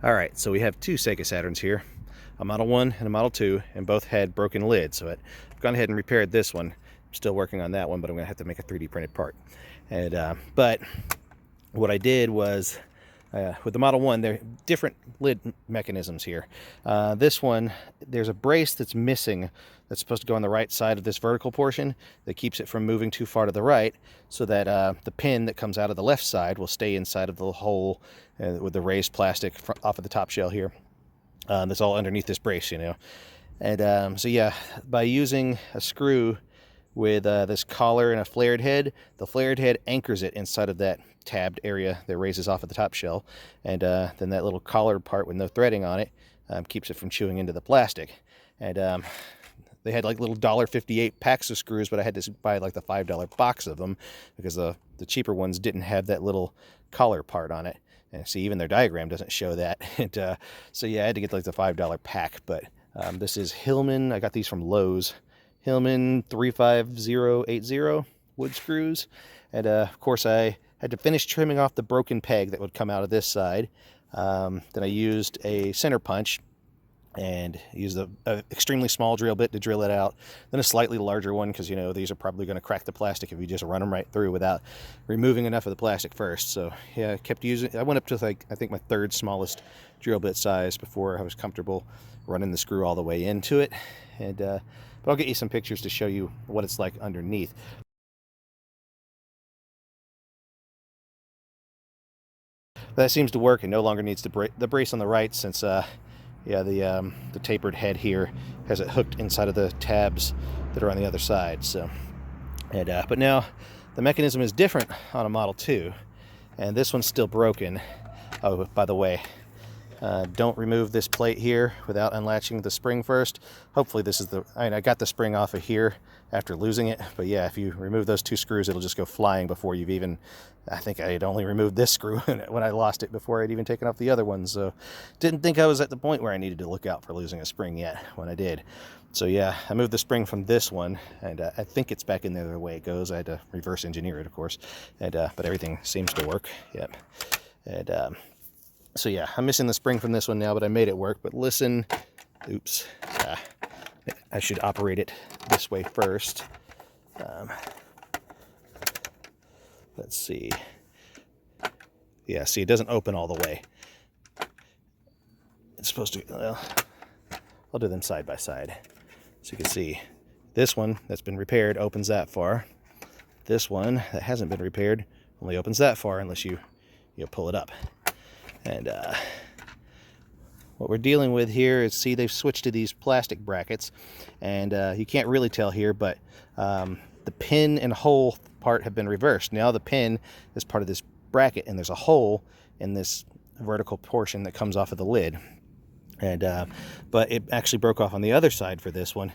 Alright, so we have two Sega Saturns here, a Model 1 and a Model 2, and both had broken lids, so I've gone ahead and repaired this one. I'm still working on that one, but I'm going to have to make a 3D printed part. But what I did was, with the Model 1, there are different lid mechanisms here. This one, there's a brace that's missing that's supposed to go on the right side of this vertical portion that keeps it from moving too far to the right, so that the pin that comes out of the left side will stay inside of the hole with the raised plastic off of the top shell here. That's all underneath this brace, you know. And so yeah, by using a screw with this collar and a flared head, the flared head anchors it inside of that tabbed area that raises off of the top shell, and then that little collar part with no threading on it keeps it from chewing into the plastic. And they had like little $1.58 packs of screws, but I had to buy like the $5 box of them because the cheaper ones didn't have that little collar part on it. And see, even their diagram doesn't show that. So yeah, I had to get like the $5 pack. But this is Hillman. I got these from Lowe's. Hillman 35080 wood screws. And of course, I had to finish trimming off the broken peg that would come out of this side. Then I used a center punch and used an extremely small drill bit to drill it out, then a slightly larger one because, you know, these are probably going to crack the plastic if you just run them right through without removing enough of the plastic first. So yeah, I kept using, I went up to like, I think my third smallest drill bit size before I was comfortable running the screw all the way into it. But I'll get you some pictures to show you what it's like underneath. That seems to work and no longer needs the brace on the right, since yeah, the tapered head here has it hooked inside of the tabs that are on the other side. So, but now the mechanism is different on a Model 2, and this one's still broken. Oh, by the way, don't remove this plate here without unlatching the spring first. Hopefully this is I got the spring off of here after losing it, but yeah, if you remove those two screws, it'll just go flying before you've even, I think I had only removed this screw when I lost it before I'd even taken off the other one. So didn't think I was at the point where I needed to look out for losing a spring yet when I did. So yeah, I moved the spring from this one, and I think it's back in there the way it goes. I had to reverse engineer it, of course, but everything seems to work. Yep. So yeah, I'm missing the spring from this one now, but I made it work. But listen, oops, I should operate it this way first. Let's see. Yeah, see, it doesn't open all the way. It's supposed to, well, I'll do them side by side. So you can see this one that's been repaired opens that far. This one that hasn't been repaired only opens that far unless you pull it up. And what we're dealing with here is, see, they've switched to these plastic brackets, and you can't really tell here, but the pin and hole part have been reversed. Now the pin is part of this bracket, and there's a hole in this vertical portion that comes off of the lid. And but it actually broke off on the other side for this one.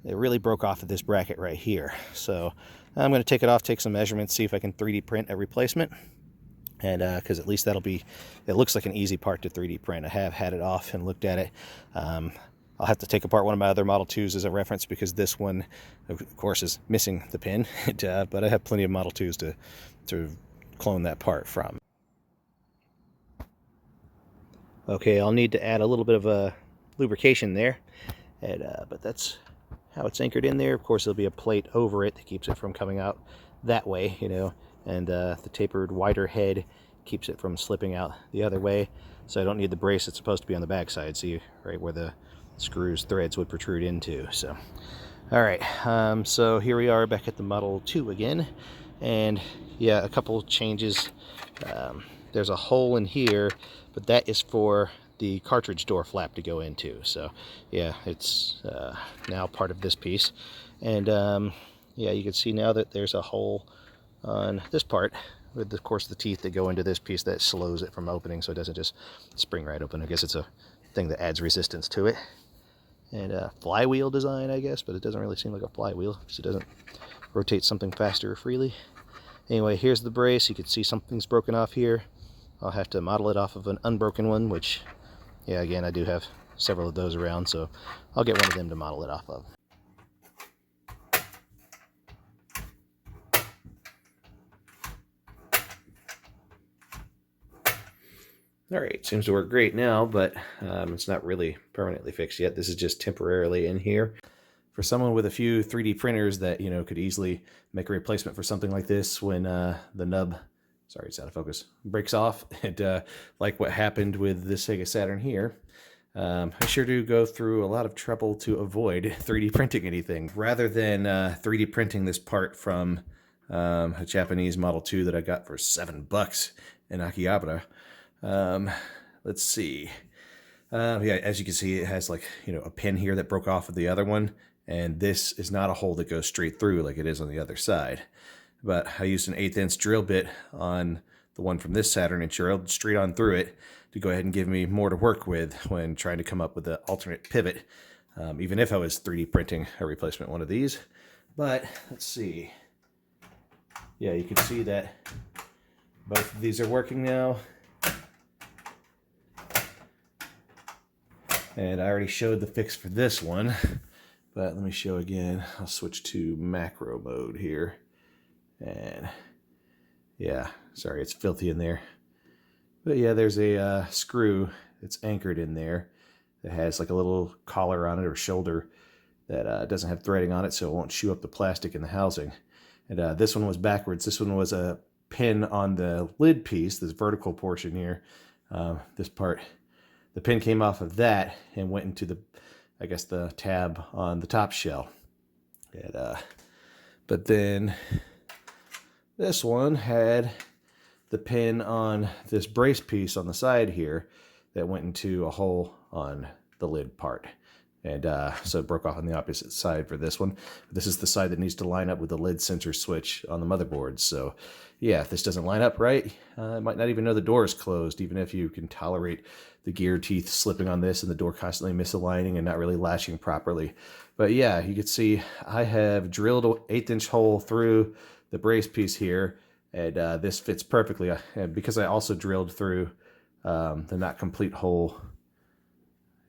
It really broke off of this bracket right here. So I'm going to take it off, take some measurements, see if I can 3D print a replacement. And because at least that'll be, it looks like an easy part to 3D print. I have had it off and looked at it. I'll have to take apart one of my other Model 2s as a reference, because this one, of course, is missing the pin. But I have plenty of Model 2s to clone that part from. Okay, I'll need to add a little bit of lubrication there, but that's how it's anchored in there. Of course, there'll be a plate over it that keeps it from coming out that way, you know, and the tapered wider head keeps it from slipping out the other way. So I don't need the brace that's supposed to be on the back side, see, right where the screws threads would protrude into. So all right, so here we are back at the Model 2 again, and yeah, a couple changes. There's a hole in here, but that is for the cartridge door flap to go into. So yeah, it's now part of this piece. And yeah, you can see now that there's a hole on this part with, of course, the teeth that go into this piece that slows it from opening, so it doesn't just spring right open. I guess it's a thing that adds resistance to it. And flywheel design, I guess, but it doesn't really seem like a flywheel because it doesn't rotate something faster or freely. Anyway, here's the brace. You can see something's broken off here. I'll have to model it off of an unbroken one, which, yeah, again, I do have several of those around, so I'll get one of them to model it off of. All right, seems to work great now, but it's not really permanently fixed yet. This is just temporarily in here. For someone with a few 3D printers that, you know, could easily make a replacement for something like this when the nub, sorry, it's out of focus, breaks off, and like what happened with the Sega Saturn here, I sure do go through a lot of trouble to avoid 3D printing anything. Rather than 3D printing this part from a Japanese Model 2 that I got for $7 in Akihabara, let's see. Yeah, as you can see, it has, like, you know, a pin here that broke off of the other one, and this is not a hole that goes straight through like it is on the other side. But I used an 1/8 inch drill bit on the one from this Saturn and drilled straight on through it to go ahead and give me more to work with when trying to come up with an alternate pivot, even if I was 3D printing a replacement one of these. But let's see. Yeah, you can see that both of these are working now. And I already showed the fix for this one, but let me show again. I'll switch to macro mode here. And yeah, sorry, it's filthy in there. But yeah, there's a screw that's anchored in there that has like a little collar on it or shoulder that doesn't have threading on it, so it won't chew up the plastic in the housing. And this one was backwards. This one was a pin on the lid piece, this vertical portion here. This part, the pin came off of that and went into the, I guess, the tab on the top shell. And, but then this one had the pin on this brace piece on the side here that went into a hole on the lid part. And so it broke off on the opposite side for this one. This is the side that needs to line up with the lid sensor switch on the motherboard. So yeah, if this doesn't line up right, I might not even know the door is closed, even if you can tolerate the gear teeth slipping on this and the door constantly misaligning and not really latching properly. But yeah, you can see I have drilled an 1/8 inch hole through the brace piece here, and this fits perfectly. And because I also drilled through the not complete hole.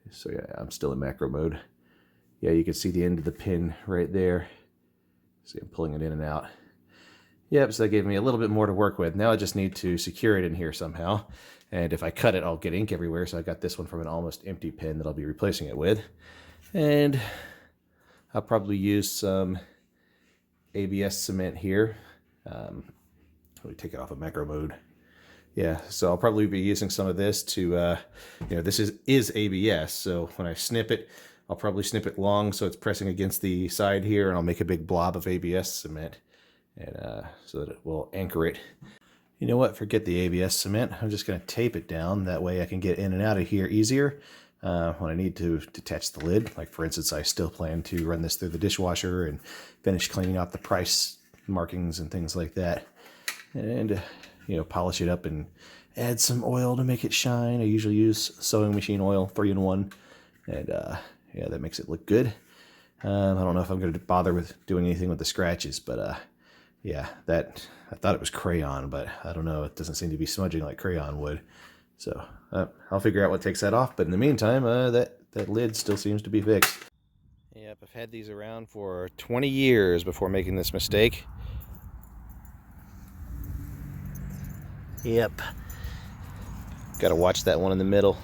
So yeah, I'm still in macro mode. Yeah, you can see the end of the pin right there. See, I'm pulling it in and out. Yep, so that gave me a little bit more to work with. Now I just need to secure it in here somehow. And if I cut it, I'll get ink everywhere. So I got this one from an almost empty pin that I'll be replacing it with. And I'll probably use some ABS cement here. Let me take it off of macro mode. Yeah, so I'll probably be using some of this to, you know, this is ABS, so when I snip it, I'll probably snip it long so it's pressing against the side here, and I'll make a big blob of ABS cement, and so that it will anchor it. You know what, forget the ABS cement. I'm just going to tape it down. That way I can get in and out of here easier when I need to detach the lid. Like, for instance, I still plan to run this through the dishwasher and finish cleaning out the price markings and things like that. And you know, polish it up and add some oil to make it shine. I usually use sewing machine oil, 3-in-1, and yeah, that makes it look good. I don't know if I'm going to bother with doing anything with the scratches, but yeah, that, I thought it was crayon, but I don't know, it doesn't seem to be smudging like crayon would. So I'll figure out what takes that off, but in the meantime, that lid still seems to be fixed. Yep, I've had these around for 20 years before making this mistake. Yep. Gotta watch that one in the middle.